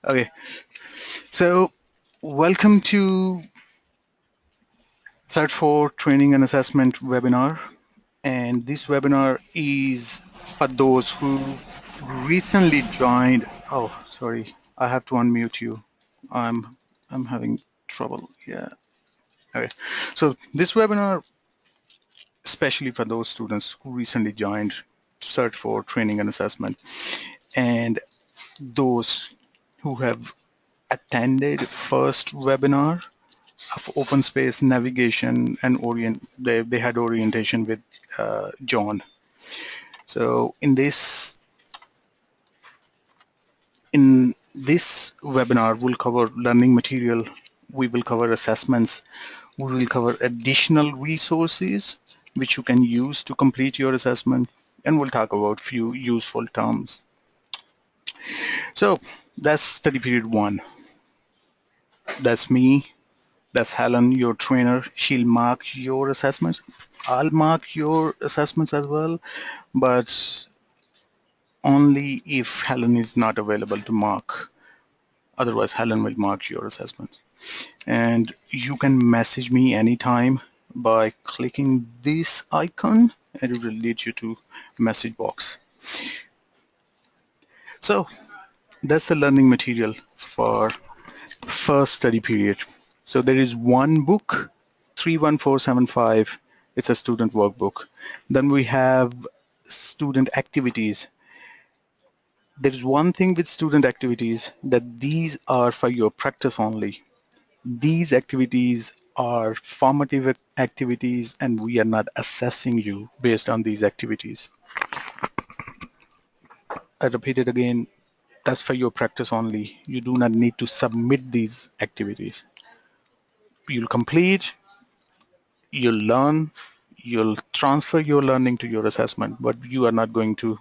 Okay, so welcome to Cert for Training and Assessment webinar. And this webinar is for those who recently joined. Oh, sorry, I have to unmute you. I'm I'm having trouble. Yeah. Okay. So this webinar, especially for those students who recently joined Cert for Training and Assessment, and those who have attended first webinar of open space navigation and they had orientation with John. So in this webinar we'll cover learning material, we will cover assessments, we will cover additional resources which you can use to complete your assessment, and we'll talk about few useful terms. So that's study period 1. That's me. That's Helen, your trainer. She'll mark your assessments. I'll mark your assessments as well, but only if Helen is not available to mark. Otherwise, Helen will mark your assessments. And you can message me anytime by clicking this icon, and it will lead you to message box. So that's the learning material for first study period. So there is one book, 31475. It's a student workbook. Then we have student activities. There is one thing with student activities, that these are for your practice only. These activities are formative activities, and we are not assessing you based on these activities. I repeat it again, that's for your practice only. You do not need to submit these activities. You'll complete, you'll learn, you'll transfer your learning to your assessment, but we are not going to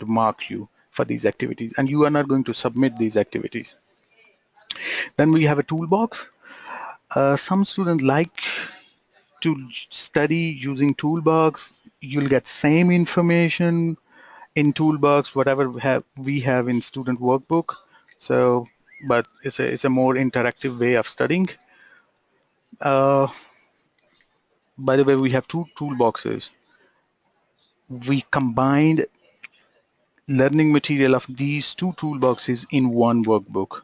mark you for these activities, and you are not going to submit these activities. Then we have a toolbox. Some students like to study using toolbox. You'll get same information in toolbox whatever we have in student workbook. So but it's a more interactive way of studying. uh, by the way, we have two toolboxes. We combined learning material of these two toolboxes in one workbook.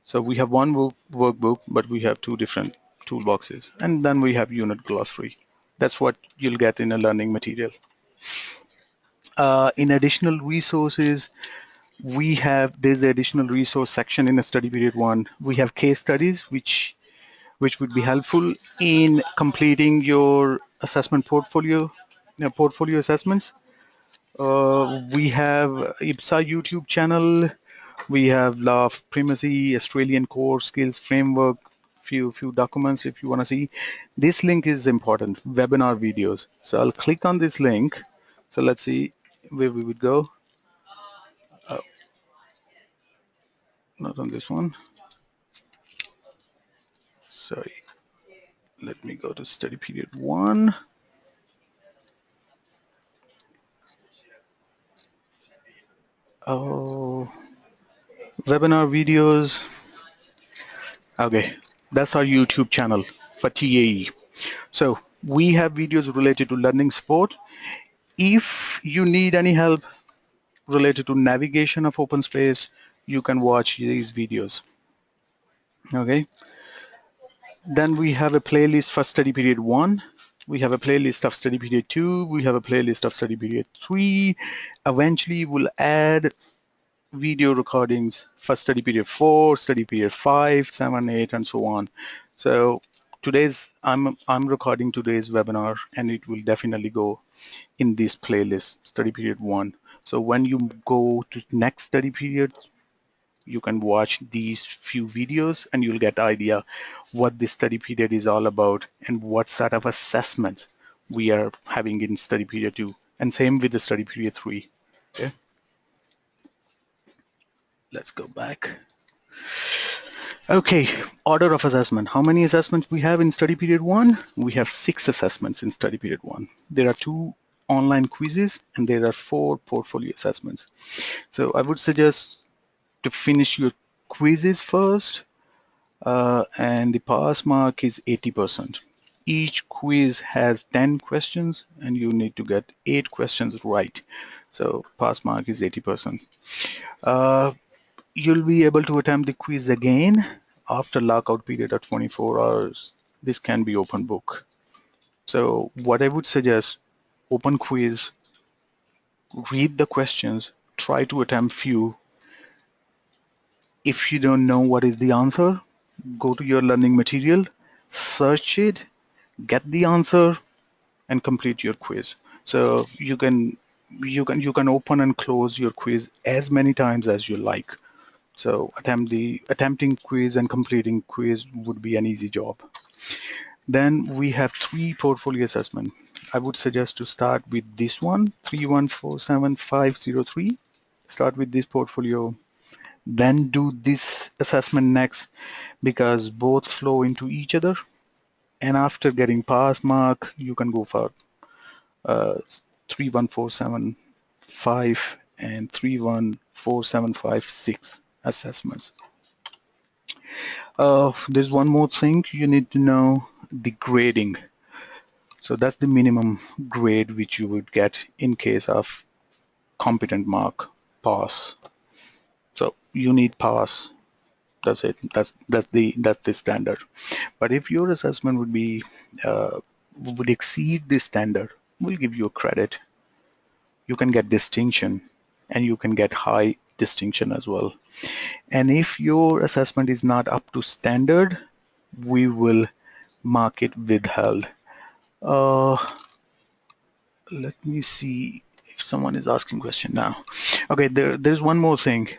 So we have one workbook, but we have two different toolboxes, and then we have unit glossary. That's what you'll get in a learning material. In additional resources, there's the additional resource section in the study period 1. We have case studies which would be helpful in completing your assessment portfolio assessments. We have IPSA YouTube channel. We have Law of Primacy, Australian Core Skills Framework, few documents if you want to see. This link is important, webinar videos. So I'll click on this link. So let's see where we would go. Not on this one. Sorry. Let me go to study period 1. Oh, webinar videos. Okay, that's our YouTube channel for TAE. So we have videos related to learning support. If you need any help related to navigation of open space, you can watch these videos. Okay. Then we have a playlist for study period 1. We have a playlist of study period 2. We have a playlist of study period 3. Eventually, we'll add video recordings for study period 4, study period 5, 7, 8, and so on. So I'm recording today's webinar, and it will definitely go in this playlist, study period 1. So when you go to next study period, you can watch these few videos and you'll get idea what this study period is all about and what sort of assessments we are having in study period 2, and same with the study period 3. Okay, let's go back. Okay, order of assessment. How many assessments we have in study period 1? We have 6 assessments in study period 1. There are 2 online quizzes, and there are 4 portfolio assessments. So I would suggest to finish your quizzes first, and the pass mark is 80%. Each quiz has 10 questions, and you need to get 8 questions right. So pass mark is 80%. You'll be able to attempt the quiz again after lockout period of 24 hours. This can be open book. So what I would suggest, open quiz, read the questions, try to attempt few. If you don't know what is the answer, go to your learning material, search it, get the answer, and complete your quiz. So you can open and close your quiz as many times as you like. So attempting quiz and completing quiz would be an easy job. Then we have 3 portfolio assessment. I would suggest to start with this one, 3147503. Start with this portfolio, then do this assessment next, because both flow into each other. And after getting pass mark, you can go for 31475 and 31475 assessments. There's one more thing you need to know, the grading. So that's the minimum grade which you would get in case of competent mark, pass. So you need pass. That's it. That's the standard. But if your assessment would exceed this standard, we'll give you a credit. You can get distinction, and you can get high distinction as well. And if your assessment is not up to standard, we will mark it withheld. Uh, Let me see if someone is asking question now. Okay, there's one more thing.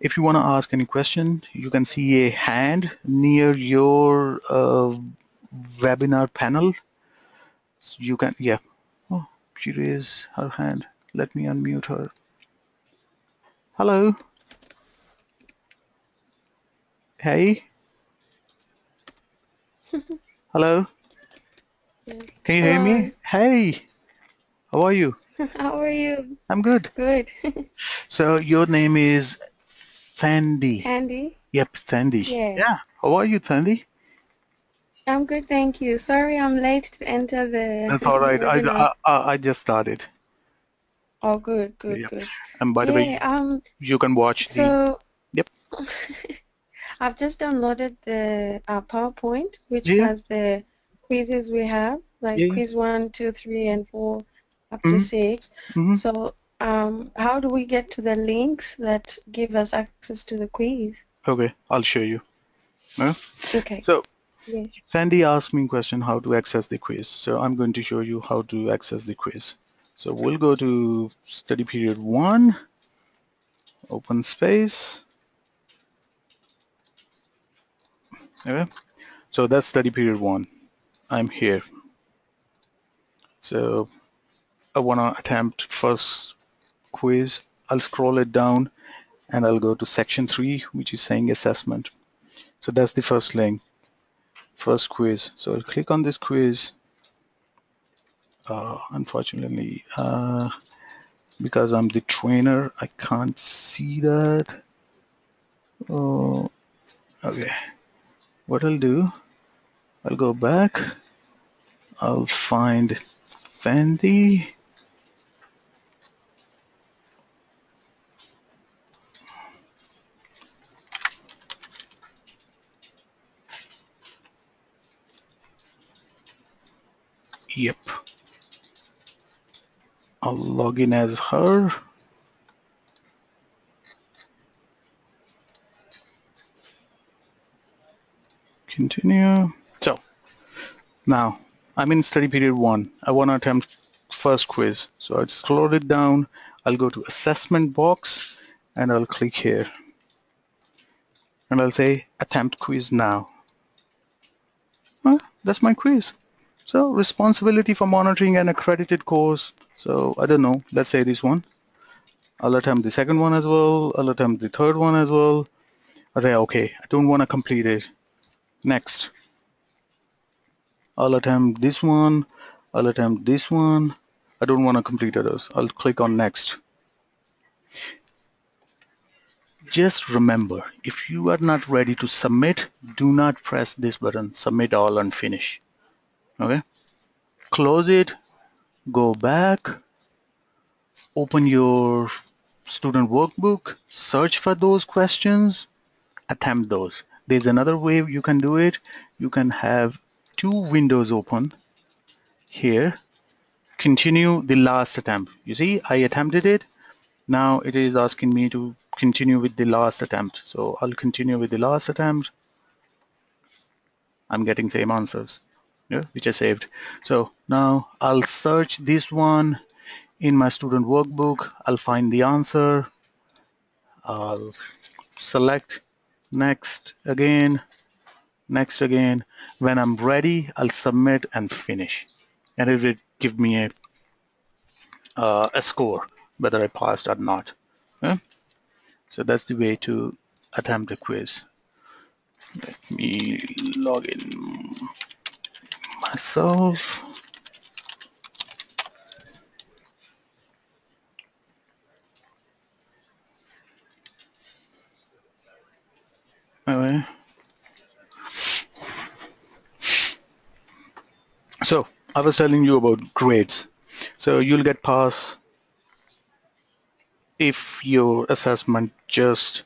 If you want to ask any question, you can see a hand near your webinar panel. So you can, yeah. Oh, she raised her hand. Let me unmute her. Hello. Hey. Hello. Yes. Can you hear Hello. me? Hey. How are you? How are you? I'm good. Good. So your name is Thandi. Tandy? Yep, Thandi. Yeah. Yeah. How are you, Thandi? I'm good, thank you. Sorry I'm late to enter the That's all right. I, webinar. I, I I just started. Oh, good, good, Yeah. good. And by the way, Yeah, you can watch the. so Yep. I've just downloaded the PowerPoint, which Yeah. has the quizzes we have, like Yeah. quiz 1, 2, 3, and 4 up to Mm-hmm. 6. Mm-hmm. So, how do we get to the links that give us access to the quiz? Okay, I'll show you. Yeah. Okay. So Yeah. Sandy asked me a question how to access the quiz. So I'm going to show you how to access the quiz. So we'll go to study period 1, open space. Okay. So that's study period 1. I'm here. So I want to attempt first quiz. I'll scroll it down and I'll go to section 3, which is saying assessment. So that's the first link, first quiz. So I'll click on this quiz. Unfortunately, because I'm the trainer, I can't see that. Oh, okay. What I'll do, I'll go back. I'll find Fendi. Yep. I'll log in as her. Continue. So now I'm in study period 1. I want to attempt first quiz. So I'll scroll it down. I'll go to assessment box and I'll click here. And I'll say attempt quiz now. That's my quiz. So responsibility for monitoring an accredited course. So I don't know, let's say this one. I'll attempt the second one as well. I'll attempt the third one as well. I'll say, okay, I don't want to complete it. Next. I'll attempt this one. I'll attempt this one. I don't want to complete others. I'll click on next. Just remember, if you are not ready to submit, do not press this button, submit all and finish. Okay? Close it, go back, open your student workbook, search for those questions, attempt those. There's another way you can do it. You can have two windows open here. Continue the last attempt. You see, I attempted it. Now it is asking me to continue with the last attempt. So I'll continue with the last attempt. I'm getting same answers, yeah, which I saved. So now I'll search this one in my student workbook. I'll find the answer. I'll select next again, next again. When I'm ready, I'll submit and finish. And it will give me a score, whether I passed or not. Yeah? So that's the way to attempt a quiz. Let me log in myself. Anyway. So I was telling you about grades. So you'll get pass if your assessment just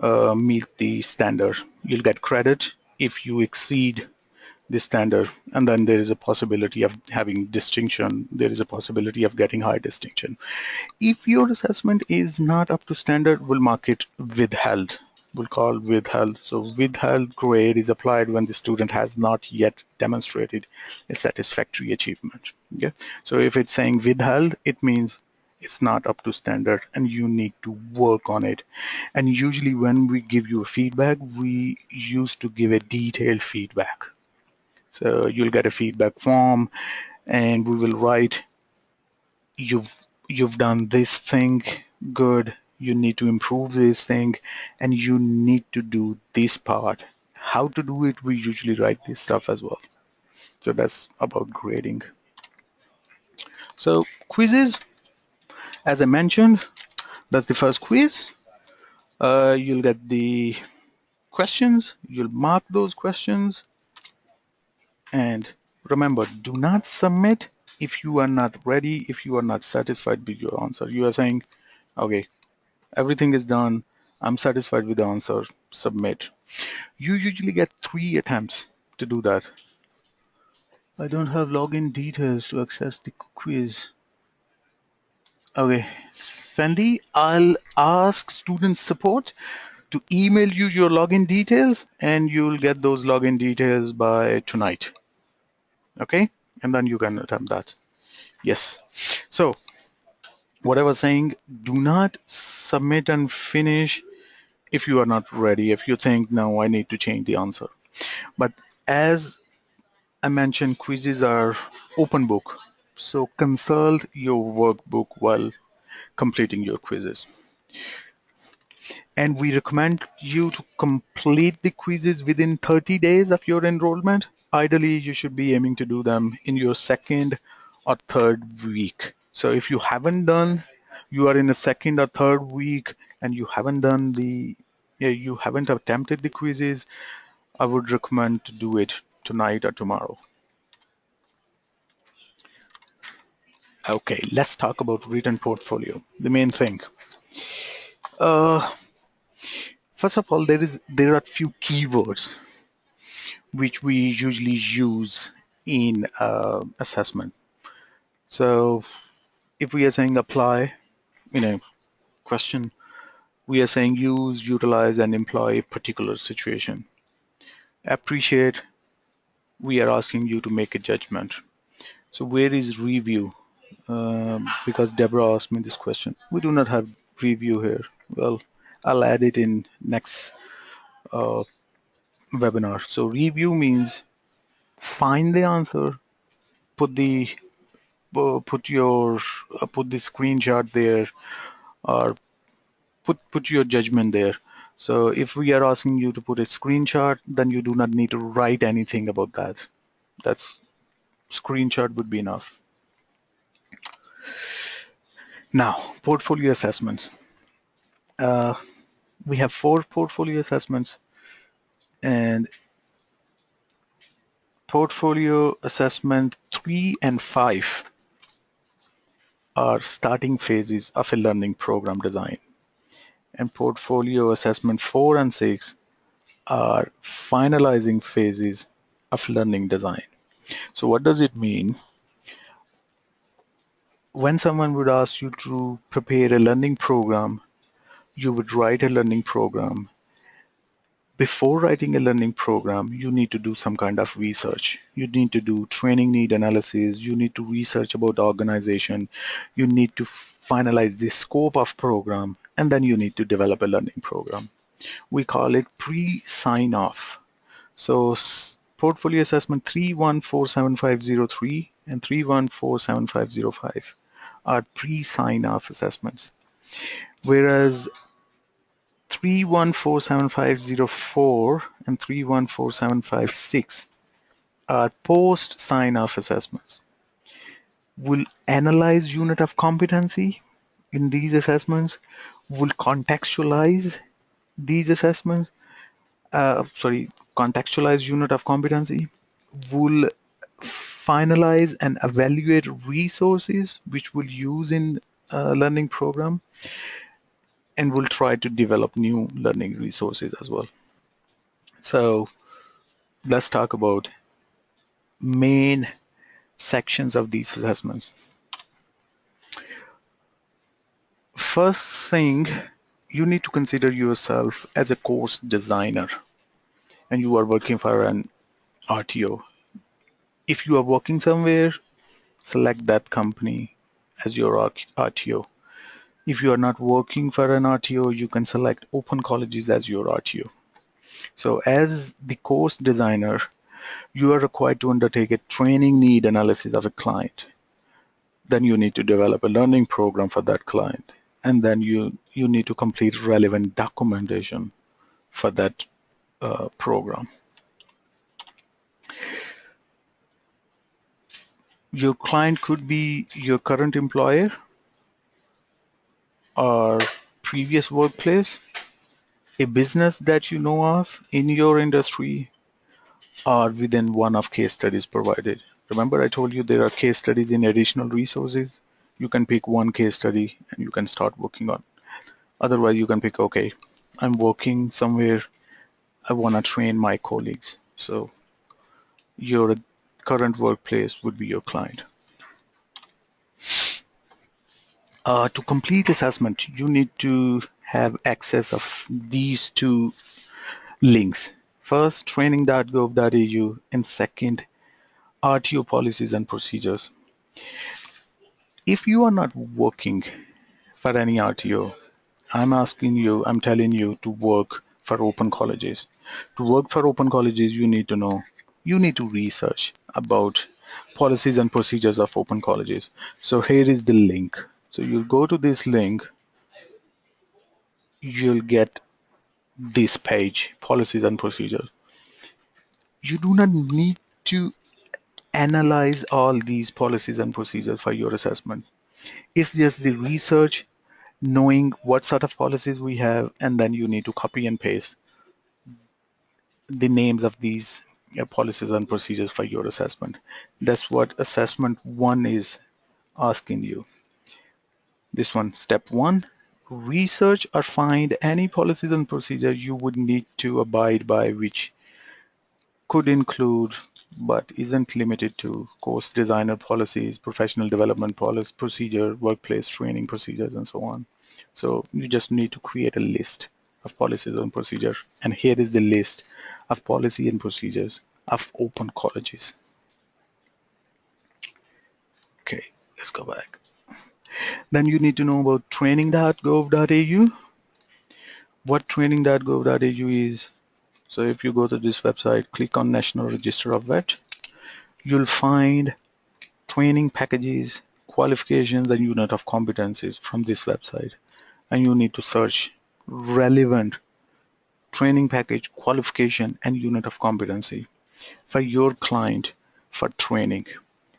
meet the standard. You'll get credit if you exceed the standard, and then there is a possibility of having distinction. There is a possibility of getting high distinction. If your assessment is not up to standard, we'll mark it withheld. We'll call withheld. So withheld grade is applied when the student has not yet demonstrated a satisfactory achievement. Okay. So if it's saying withheld, it means it's not up to standard and you need to work on it. And usually when we give you a feedback, we used to give a detailed feedback. So you'll get a feedback form and we will write you've done this thing good, you need to improve this thing, and you need to do this part. How to do it, we usually write this stuff as well. So that's about grading. So quizzes, as I mentioned, that's the first quiz. You'll get the questions, you'll mark those questions, and remember, do not submit if you are not ready, if you are not satisfied with your answer. You are saying, okay, everything is done. I'm satisfied with the answer. Submit. You usually get 3 attempts to do that. I don't have login details to access the quiz. Okay, Sandy, I'll ask student support to email you your login details and you'll get those login details by tonight. Okay, and then you can attempt that. Yes. So what I was saying, do not submit and finish if you are not ready, if you think, no, I need to change the answer. But as I mentioned, quizzes are open book. So consult your workbook while completing your quizzes. And we recommend you to complete the quizzes within 30 days of your enrollment. Ideally, you should be aiming to do them in your second or third week. So if you haven't done, you are in the second or third week and you haven't done you haven't attempted the quizzes, I would recommend to do it tonight or tomorrow. Okay, let's talk about written portfolio, the main thing. Uh, First of all, there are few keywords which we usually use in assessment. So if we are saying apply in a question, we are saying use, utilize, and employ a particular situation. Appreciate, we are asking you to make a judgment. So where is review? Because Deborah asked me this question. We do not have review here. Well, I'll add it in next uh, webinar. So review means find the answer, put the put the screenshot there, or put your judgment there. So if we are asking you to put a screenshot, then you do not need to write anything about that. That's screenshot would be enough. Now, portfolio assessments. Uh, we have 4 portfolio assessments, and portfolio assessment 3 and 5 are starting phases of a learning program design, and portfolio assessment 4 and 6 are finalizing phases of learning design. So what does it mean? When someone would ask you to prepare a learning program, you would write a learning program. Before writing a learning program, you need to do some kind of research. You need to do training need analysis. You need to research about the organization. You need to finalize the scope of program, and then you need to develop a learning program. We call it pre-sign off. So portfolio assessment 314750 and 314750 are pre-sign off assessments, whereas 314750 and 314756 are post sign off assessments. We'll analyze unit of competency in these assessments, will contextualize these assessments, contextualize unit of competency, will finalize and evaluate resources which we'll use in learning program, and we'll try to develop new learning resources as well. So let's talk about main sections of these assessments. First thing, you need to consider yourself as a course designer and you are working for an RTO. If you are working somewhere, select that company as your RTO. If you are not working for an RTO, you can select open colleges as your RTO. So as the course designer, you are required to undertake a training need analysis of a client. Then you need to develop a learning program for that client. And then you need to complete relevant documentation for that program. Your client could be your current employer or previous workplace, a business that you know of in your industry, or within one of case studies provided. Remember I told you there are case studies in additional resources. You can pick one case study and you can start working on. Otherwise you can pick, okay, I'm working somewhere, I want to train my colleagues. So your current workplace would be your client. To complete assessment, you need to have access of these 2 links. First, training.gov.au, and second, RTO policies and procedures. If you are not working for any RTO, I'm telling you to work for open colleges. To work for open colleges, you need to research about policies and procedures of open colleges. So here is the link. So you go to this link, you'll get this page, policies and procedures. You do not need to analyze all these policies and procedures for your assessment. It's just the research, knowing what sort of policies we have, and then you need to copy and paste the names of these policies and procedures for your assessment. That's what assessment 1 is asking you. This one, step 1, research or find any policies and procedures you would need to abide by, which could include but isn't limited to course designer policies, professional development policy, procedure, workplace training procedures, and so on. So you just need to create a list of policies and procedure. And here is the list of policy and procedures of open colleges. Okay, let's go back. Then you need to know about training.gov.au. What training.gov.au is. So if you go to this website, click on National Register of Vet, you'll find training packages, qualifications, and unit of competencies from this website. And you need to search relevant training package, qualification, and unit of competency for your client for training.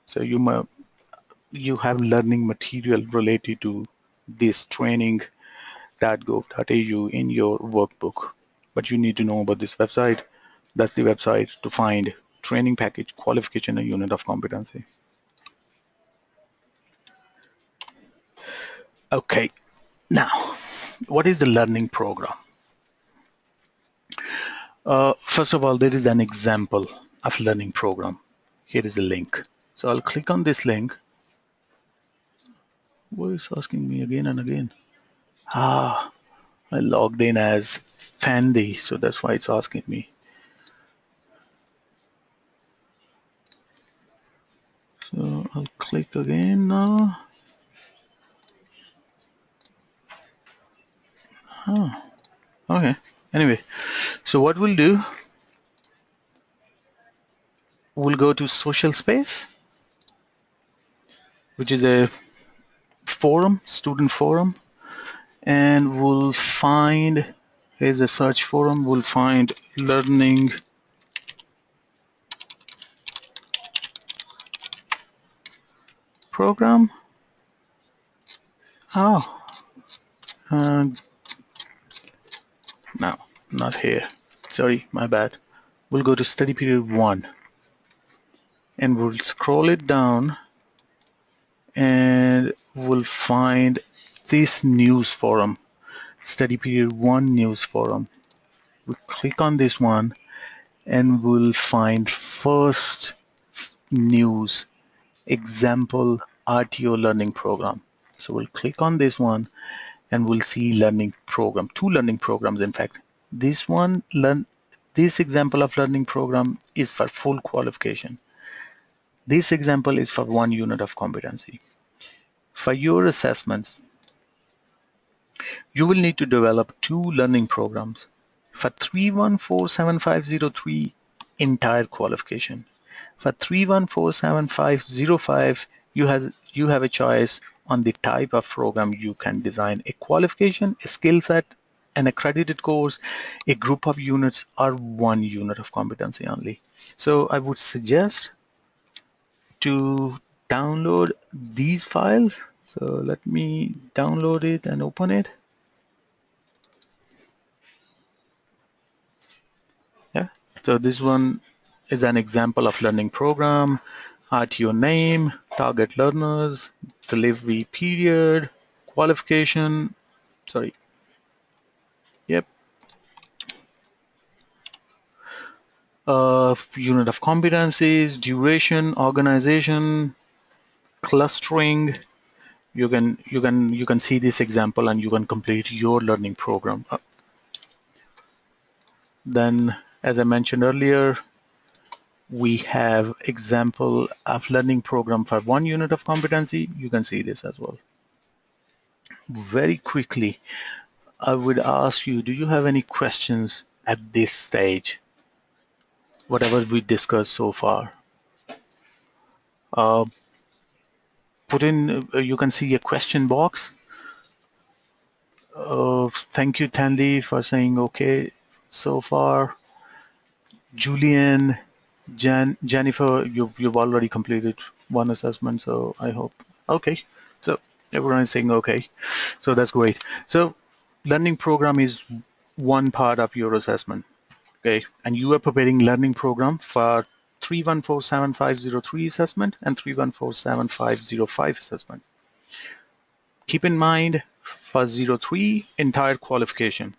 So you have learning material related to this training.gov.au in your workbook. But you need to know about this website. That's the website to find training package, qualification, and unit of competency. Okay, now, what is the learning program? First of all, there is an example of learning program. Here is a link. So I'll click on this link. Why is asking me again and again? Ah, I logged in as Fandy, so that's why it's asking me. So I'll click again now. Oh, okay. Anyway, so what we'll do, we'll go to social space, which is a forum, student forum, and we'll find, here's a search forum, we'll find learning program. Oh, uh, no, not here. Sorry, my bad. We'll go to study period 1 and we'll scroll it down and we'll find this news forum, study period 1 news forum. We'll click on this one and we'll find first news example RTO learning program. So we'll click on this one and we'll see learning program, 2 learning programs in fact. This one, this example of learning program is for full qualification. This example is for 1 unit of competency. For your assessments, you will need to develop 2 learning programs for 3147503 entire qualification. For 3147505, you have a choice on the type of program you can design: a qualification, a skill set, an accredited course, a group of units, or 1 unit of competency only. So I would suggest to download these files. So let me download it and open it. Yeah. So this one is an example of learning program. RTO name, target learners, delivery period, qualification. Sorry. Yep. Unit of competencies, duration, organization, clustering. You can see this example and you can complete your learning program. Then, as I mentioned earlier, we have example of learning program for 1 unit of competency. You can see this as well. Very quickly, I would ask you, do you have any questions at this stage? Whatever we discussed so far. Uh, put in, you can see a question box. Thank you, Tandy, for saying okay so far. Julian, Jennifer, you've already completed 1 assessment, so I hope. Okay, so everyone is saying okay, so that's great. So learning program is one part of your assessment, okay, and you are preparing learning program for 3147503 assessment and 3147505 assessment. Keep in mind for 03 entire qualification.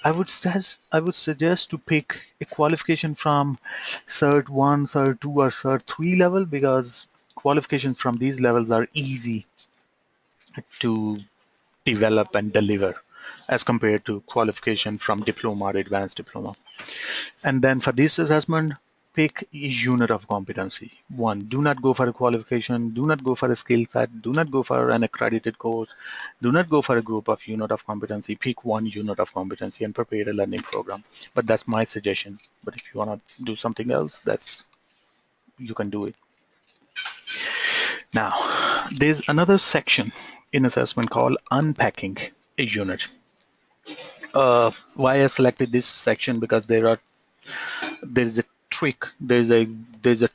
I would suggest to pick a qualification from Cert 1, Cert 2, or Cert 3 level, because qualifications from these levels are easy to develop and deliver as compared to qualification from diploma or advanced diploma. And then for this assessment, pick a unit of competency. 1, do not go for a qualification, do not go for a skill set, do not go for an accredited course, do not go for a group of unit of competency. Pick 1 unit of competency and prepare a learning program. But that's my suggestion. But if you want to do something else, you can do it. Now, there's another section in assessment called unpacking a unit. Why I selected this section, because there's a trick, there's a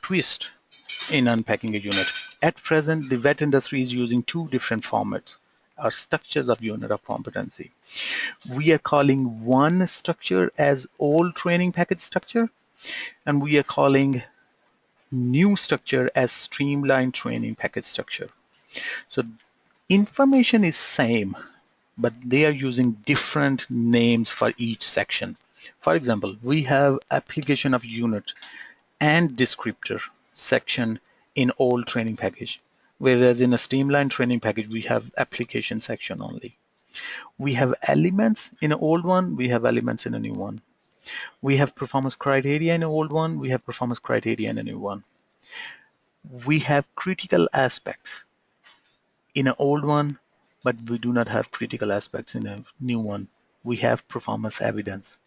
twist in unpacking a unit. at present, the vet industry is using two different formats or structures of unit of competency. We are calling one structure as old training package structure, and we are calling new structure as streamlined training package structure. So information is same, but they are using different names for each section. For example, we have application of unit and descriptor section in old training package, whereas in a streamlined training package, we have application section only. We have elements in an old one, we have elements in a new one. We have performance criteria in an old one, we have performance criteria in a new one. We have critical aspects in an old one, but we do not have critical aspects in a new one. We have performance evidence.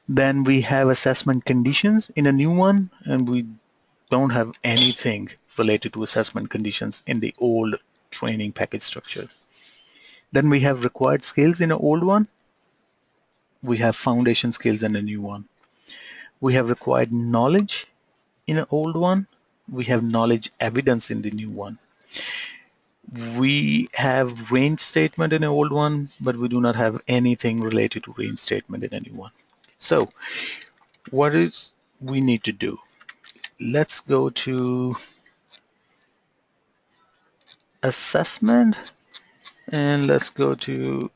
Then we have assessment conditions in a new one, and we don't have anything related to assessment conditions in the old training package structure. Then we have required skills in an old one. We have foundation skills in a new one. We have required knowledge in an old one. We have knowledge evidence in the new one. We have range statement in an old one, but we do not have anything related to range statement in a new one. So what is we need to do? Let's go to assessment and let's go to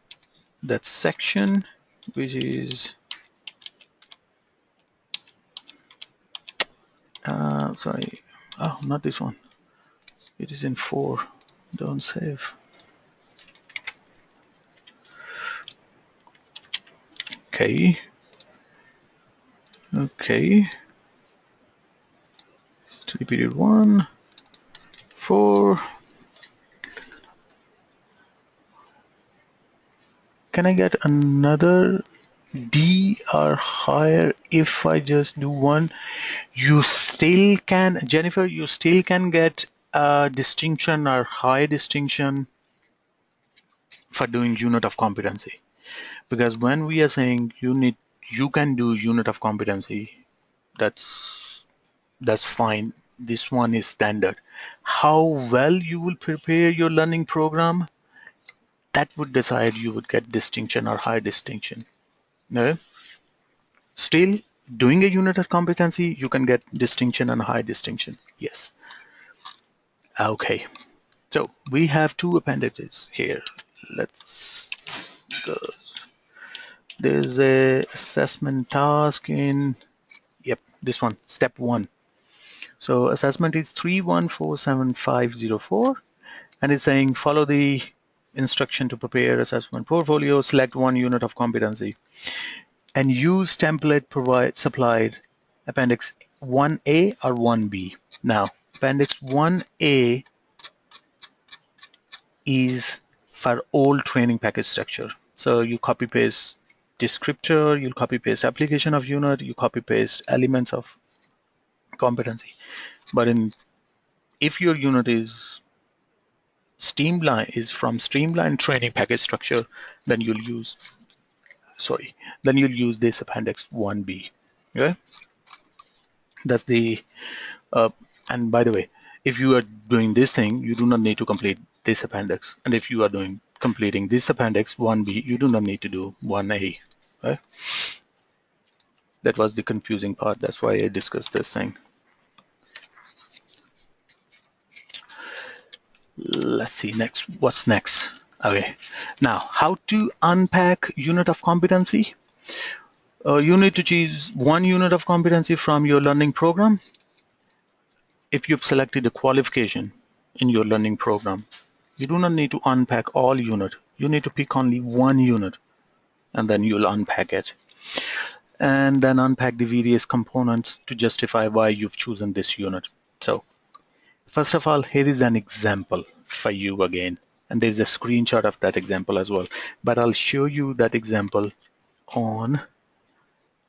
that section, which is sorry, oh, not this one. It is in 4. Don't save. Okay. Okay. Study period 1, 4. Can I get another D or higher if I just do one? You still can, Jennifer, you still can get a distinction or high distinction for doing unit of competency. Because when we are saying you can do unit of competency, that's fine. This one is standard. How well you will prepare your learning program, that would decide you would get distinction or high distinction. No? Still, doing a unit of competency, you can get distinction and high distinction. Yes. Okay. So we have two appendices here. Let's go. There's a assessment task in, yep, this one, step 1. So assessment is 3147504, and it's saying follow the instruction to prepare assessment portfolio, select one unit of competency, and use template supplied appendix 1A or 1B. Now, appendix 1A is for old training package structure. So you copy paste descriptor, you'll copy paste application of unit, you copy paste elements of competency. But if your unit is from streamlined training package structure, then you'll use this appendix 1B. Okay, that's the and by the way, if you are doing this thing, you do not need to complete this appendix, and if you are completing this appendix 1B, you do not need to do 1A. Okay? That was the confusing part. That's why I discussed this thing. Let's see next. What's next? Okay. Now, how to unpack unit of competency? You need to choose one unit of competency from your learning program. If you've selected a qualification in your learning program, you do not need to unpack all unit. You need to pick only one unit, and then you'll unpack it. And then unpack the various components to justify why you've chosen this unit. So first of all, here is an example for you again, and there's a screenshot of that example as well, but I'll show you that example on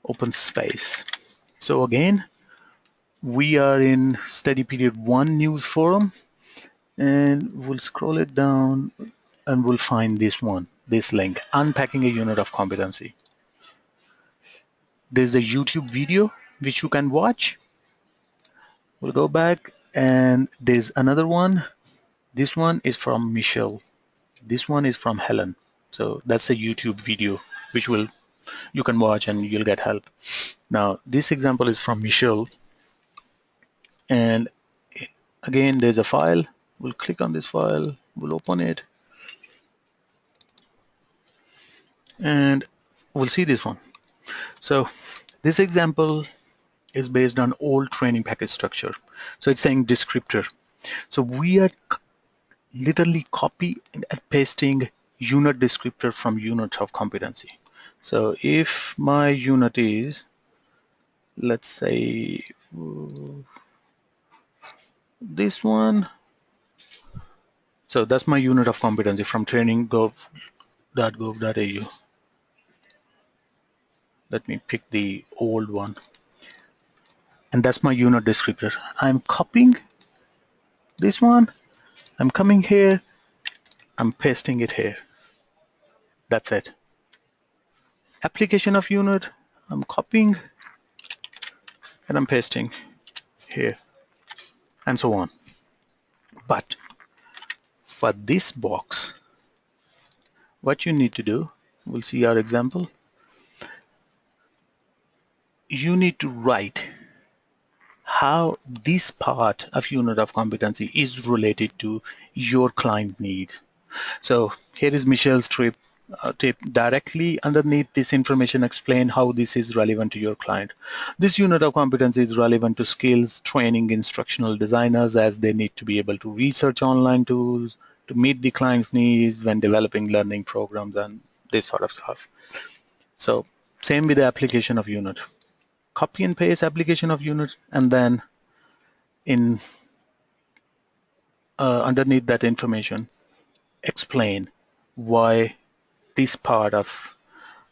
open space. So again, we are in study period 1 news forum, and we'll scroll it down and we'll find this link, unpacking a unit of competency. There's a YouTube video which you can watch. We'll go back And there's another one. This one is from Michelle. This one is from Helen. So that's a YouTube video which will you can watch and you'll get help. Now this example is from Michelle, and again there's a file. We'll click on this file, we'll open it, and we'll see this one. So this example is based on old training package structure. So it's saying descriptor. So we are literally copy and pasting unit descriptor from unit of competency. So if my unit is, let's say this one, so that's my unit of competency from training.gov.au. Let me pick the old one, and that's my unit descriptor. I'm copying this one, I'm coming here, I'm pasting it here. That's it. Application of unit, I'm copying and I'm pasting here, and so on. But for this box, what you need to do, we'll see our example. You need to write how this part of unit of competency is related to your client need. So here is Michelle's tip. Directly underneath this information, explain how this is relevant to your client. This unit of competency is relevant to skills, training, instructional designers, as they need to be able to research online tools to meet the client's needs when developing learning programs and this sort of stuff. So same with the application of unit. Copy and paste application of unit, and then in underneath that information, explain why this part of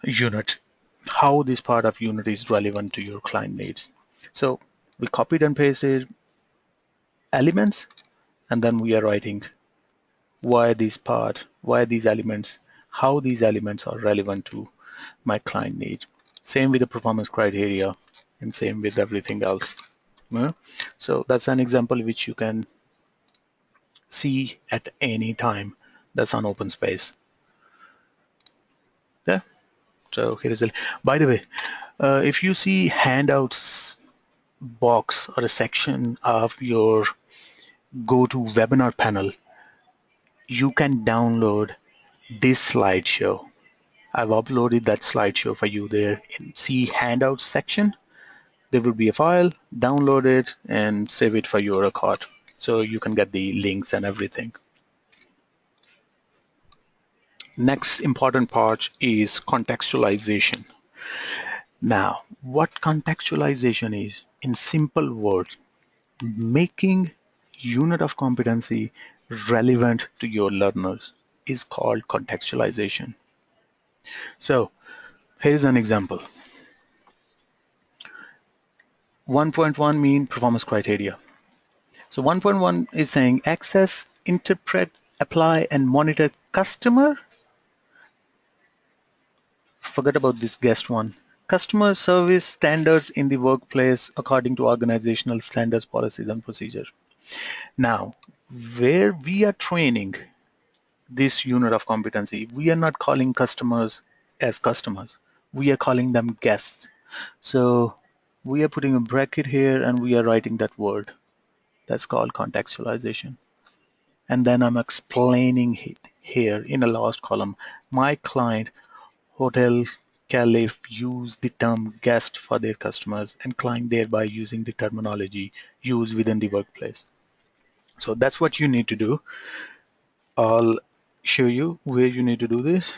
unit, how this part of unit is relevant to your client needs. So we copied and pasted elements, and then we are writing why this part, why these elements, how these elements are relevant to my client needs. Same with the performance criteria, and same with everything else. Yeah? So that's an example which you can see at any time. That's on open space. Yeah. So here is a. By the way, if you see handouts box or a section of your go-to webinar panel, you can download this slideshow. I've uploaded that slideshow for you there. In see handouts section, there will be a file. Download it and save it for your record, so you can get the links and everything. Next important part is contextualization. Now, what contextualization is? In simple words, making unit of competency relevant to your learners is called contextualization. So here's an example. 1.1 mean performance criteria. So 1.1 is saying access, interpret, apply, and monitor customer. Forget about this guest one. Customer service standards in the workplace according to organizational standards, policies, and procedures. Now, where we are training this unit of competency, we are not calling customers as customers. We are calling them guests. So we are putting a bracket here and we are writing that word. That's called contextualization. And then I'm explaining it here in the last column. My client, Hotel Caliph, use the term guest for their customers, and client thereby using the terminology used within the workplace. So that's what you need to do. I'll show you where you need to do this.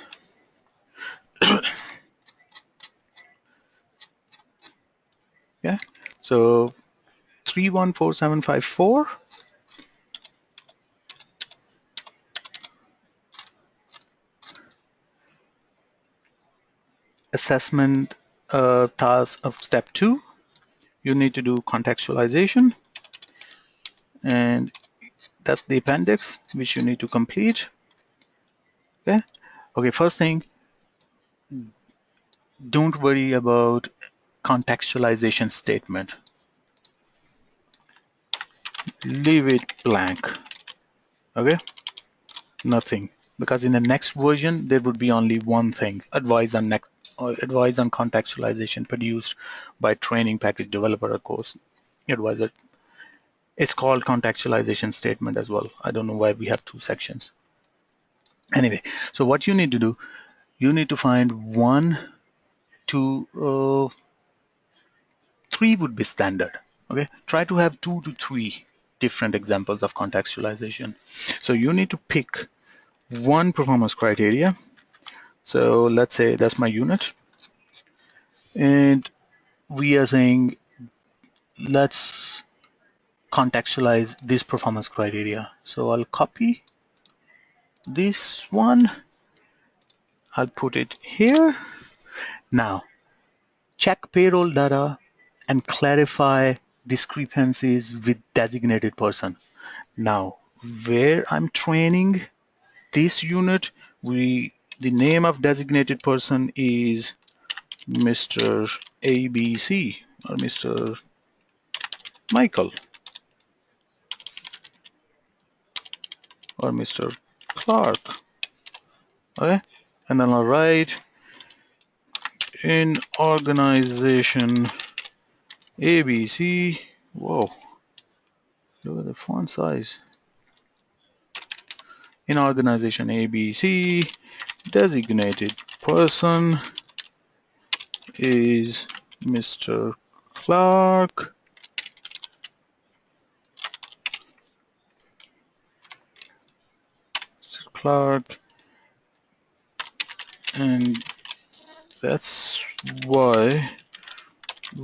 Yeah. So 314754 assessment task of step 2. You need to do contextualization, and that's the appendix which you need to complete. Okay. Okay. First thing, don't worry about contextualization statement. leave it blank. Okay, nothing, because in the next version there would be only one thing: advice on contextualization produced by training package developer or course advisor. It's called contextualization statement as well. I don't know why we have two sections. Anyway, so what you need to do, you need to find one, two, three would be standard. Okay, try to have 2 to 3 different examples of contextualization. So you need to pick one performance criteria. So let's say that's my unit, and we are saying let's contextualize this performance criteria. So I'll copy this one, I'll put it here. Now check payroll data and clarify discrepancies with designated person. Now where I'm training this unit, the name of designated person is Mr. ABC or Mr. Michael or Mr. Clark. Okay, and then I'll write in organization ABC. Whoa, look at the font size. In organization ABC, designated person is Mr. Clark. Mr. Clark, and that's why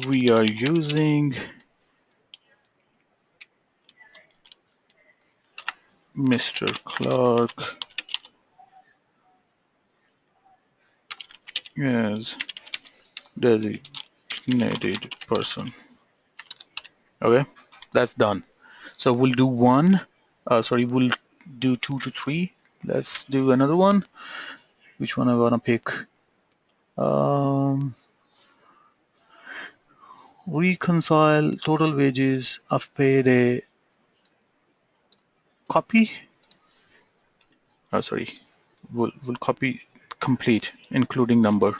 we are using Mr. Clark as designated person. Okay, that's done. So we'll do one. We'll do 2 to 3. Let's do another one. Which one I wanna pick? Um, reconcile total wages of payday. Copy. Sorry. We'll copy complete, including number.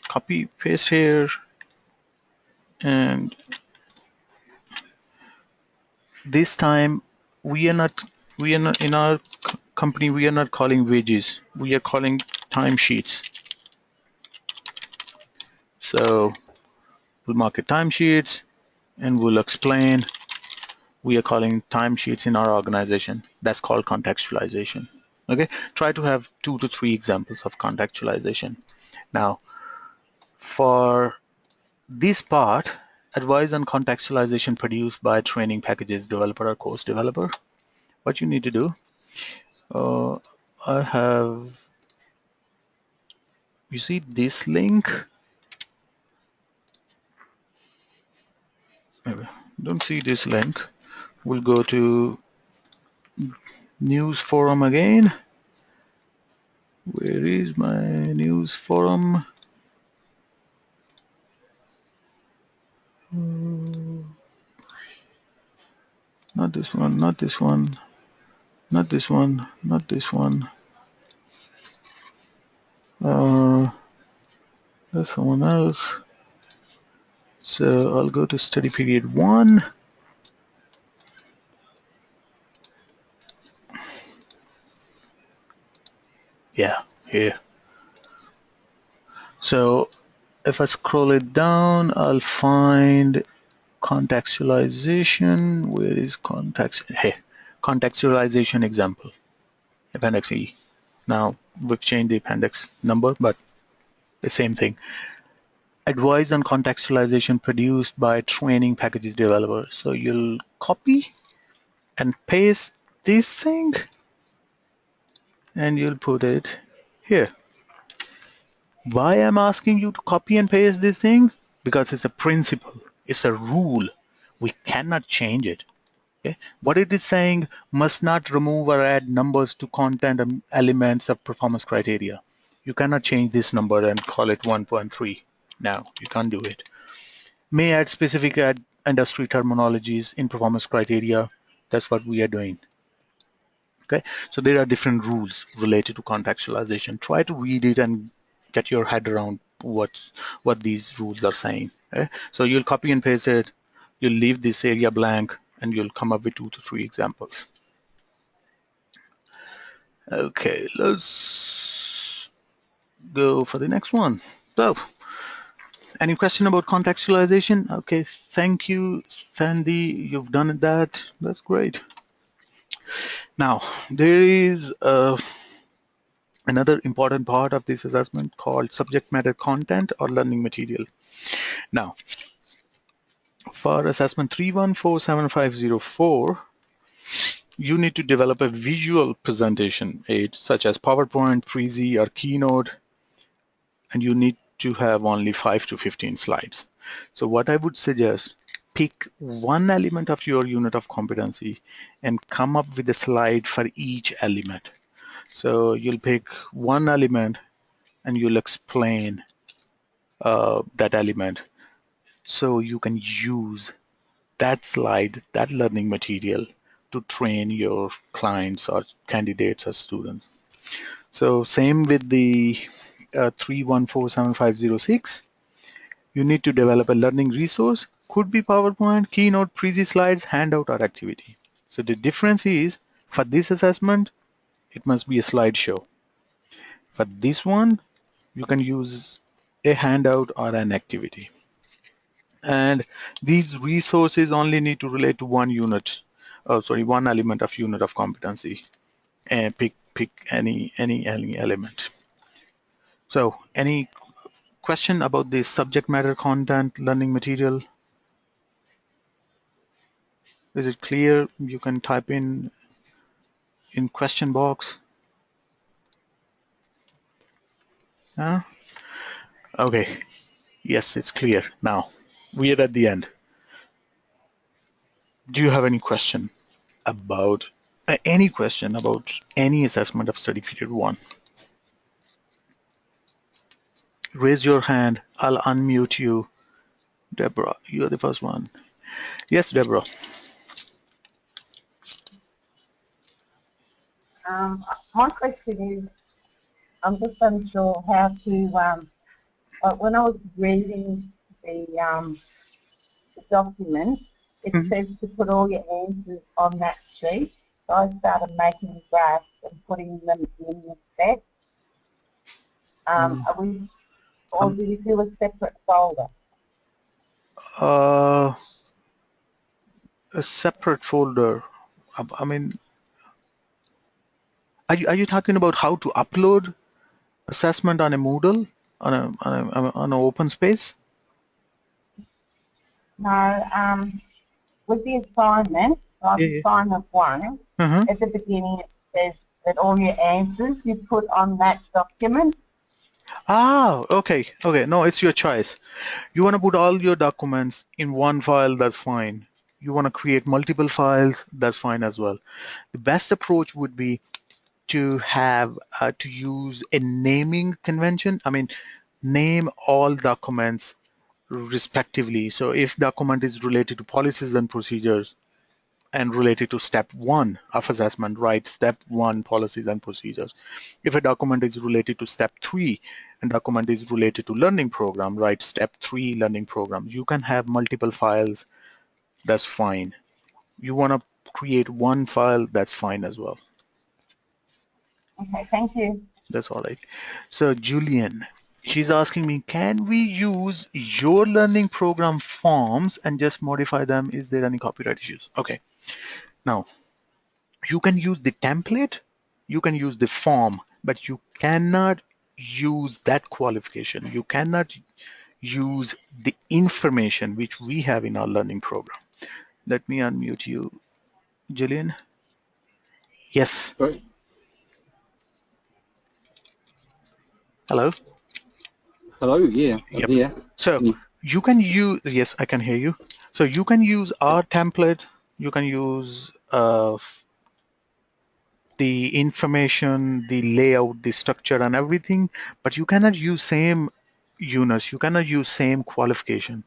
Copy, paste here, and this time we are not in our company, we are not calling wages, we are calling timesheets. So we'll mark it timesheets, and we'll explain we are calling timesheets in our organization. That's called contextualization. Okay, try to have 2 to 3 examples of contextualization. Now for this part, advice on contextualization produced by training packages developer or course developer, what you need to do, I have, you see this link, don't see this link, we'll go to news forum again. Where is my news forum? Not this one, not this one, not this one, not this one. There's someone else. So I'll go to study period 1. Yeah, here. So if I scroll it down, I'll find contextualization. Where is context? Hey, contextualization example, appendix E. Now we've changed the appendix number, but the same thing. Advice on contextualization produced by training packages developer. So you'll copy and paste this thing, and you'll put it here. Why I'm asking you to copy and paste this thing? Because it's a principle, it's a rule. We cannot change it. Okay? What it is saying, must not remove or add numbers to content elements of performance criteria. You cannot change this number and call it 1.3. No, you can't do it. may add specific industry terminologies in performance criteria. That's what we are doing. Okay, so there are different rules related to contextualization. Try to read it and get your head around what these rules are saying. Okay? So you'll copy and paste it, you'll leave this area blank, and you'll come up with 2 to 3 examples. Okay, let's go for the next one. So, any question about contextualization? Okay, thank you, Sandy. You've done that. That's great. Now, there is another important part of this assessment called subject matter content or learning material. Now, for assessment 3147504, you need to develop a visual presentation aid such as PowerPoint, Prezi, or Keynote, and you need to have only 5 to 15 slides. So what I would suggest, pick one element of your unit of competency and come up with a slide for each element. So you'll pick one element and you'll explain that element so you can use that slide, that learning material to train your clients or candidates or students. So same with the 3147506, you need to develop a learning resource, could be PowerPoint, Keynote, Prezi slides, handout, or activity. So the difference is, for this assessment, it must be a slideshow. For this one, you can use a handout or an activity. And these resources only need to relate to one unit, one element of unit of competency, and pick any element. So any question about the subject matter content learning material? Is it clear? You can type in question box. Huh? Okay, yes, it's clear. Now, we are at the end. Do you have any question about any question about any assessment of study period 1? Raise your hand. I'll unmute you. Deborah, you're the first one. Yes, Deborah. My question is, I'm just unsure how to, when I was reading the document, it says to put all your answers on that sheet. So I started making graphs and putting them in the specs. Are we, or do you do a separate folder? A separate folder. I mean, are you talking about how to upload assessment on a Moodle on an open space? No, with the assignment, like assignment 1, at the beginning it says that all your answers you put on that document. Ah, okay. No, it's your choice. You want to put all your documents in one file, that's fine. You want to create multiple files, that's fine as well. The best approach would be to have to use a naming convention. I mean, name all documents respectively. So if document is related to policies and procedures and related to step 1 of assessment, write step 1 policies and procedures. If a document is related to step 3 and document is related to learning program, write step 3 learning program. You can have multiple files, that's fine. You want to create one file, that's fine as well. Okay, thank you. That's all right. So Julian, she's asking me, can we use your learning program forms and just modify them? Is there any copyright issues? Okay. Now, you can use the template, you can use the form, but you cannot use that qualification. You cannot use the information which we have in our learning program. Let me unmute you, Julian. Yes. Sorry. Hello. Hello, yeah, Yep. yeah. So you can use, yes, I can hear you. So you can use our template, you can use the information, the layout, the structure and everything, but you cannot use same units, you cannot use same qualification.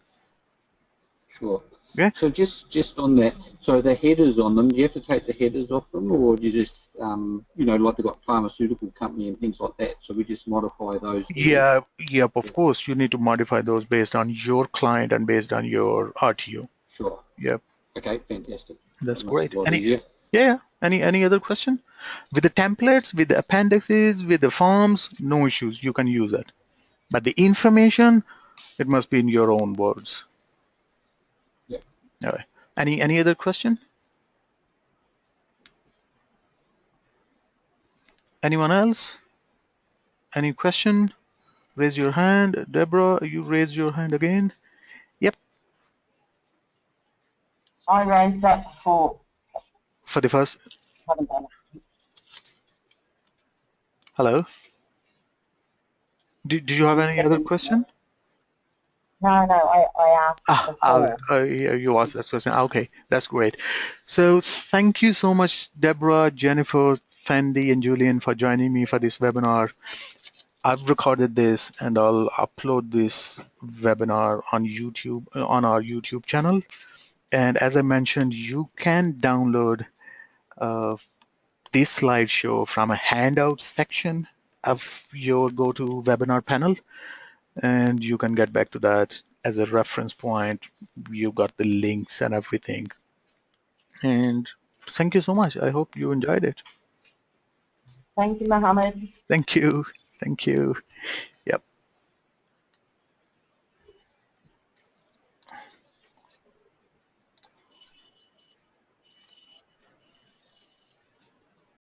Sure. Okay. So just on that, so the headers on them, do you have to take the headers off them, or do you just, you know, like they've got pharmaceutical company and things like that, so we just modify those there? Yeah, yep, of course. You need to modify those based on your client and based on your RTO. Sure. Yep. Okay, fantastic. That's That makes it great. a lot easier. Yeah, any other question? With the templates, with the appendices, with the forms, no issues. You can use it. But the information, it must be in your own words. Yep. All right. Any other question? Anyone else? Any question? Raise your hand. Deborah, you raise your hand again. Yep. I raised that before. For the first. Haven't done it. Hello. Did you have any other question? No, I asked before. Yeah, you asked that question. Okay, that's great. So thank you so much, Deborah, Jennifer, Fendi, and Julian for joining me for this webinar. I've recorded this and I'll upload this webinar on YouTube, on our YouTube channel. And as I mentioned, you can download this slideshow from a handout section of your GoToWebinar panel, and you can get back to that as a reference point. You got the links and everything. And thank you so much. I hope you enjoyed it. Thank you, Mohammed. Thank you. Thank you.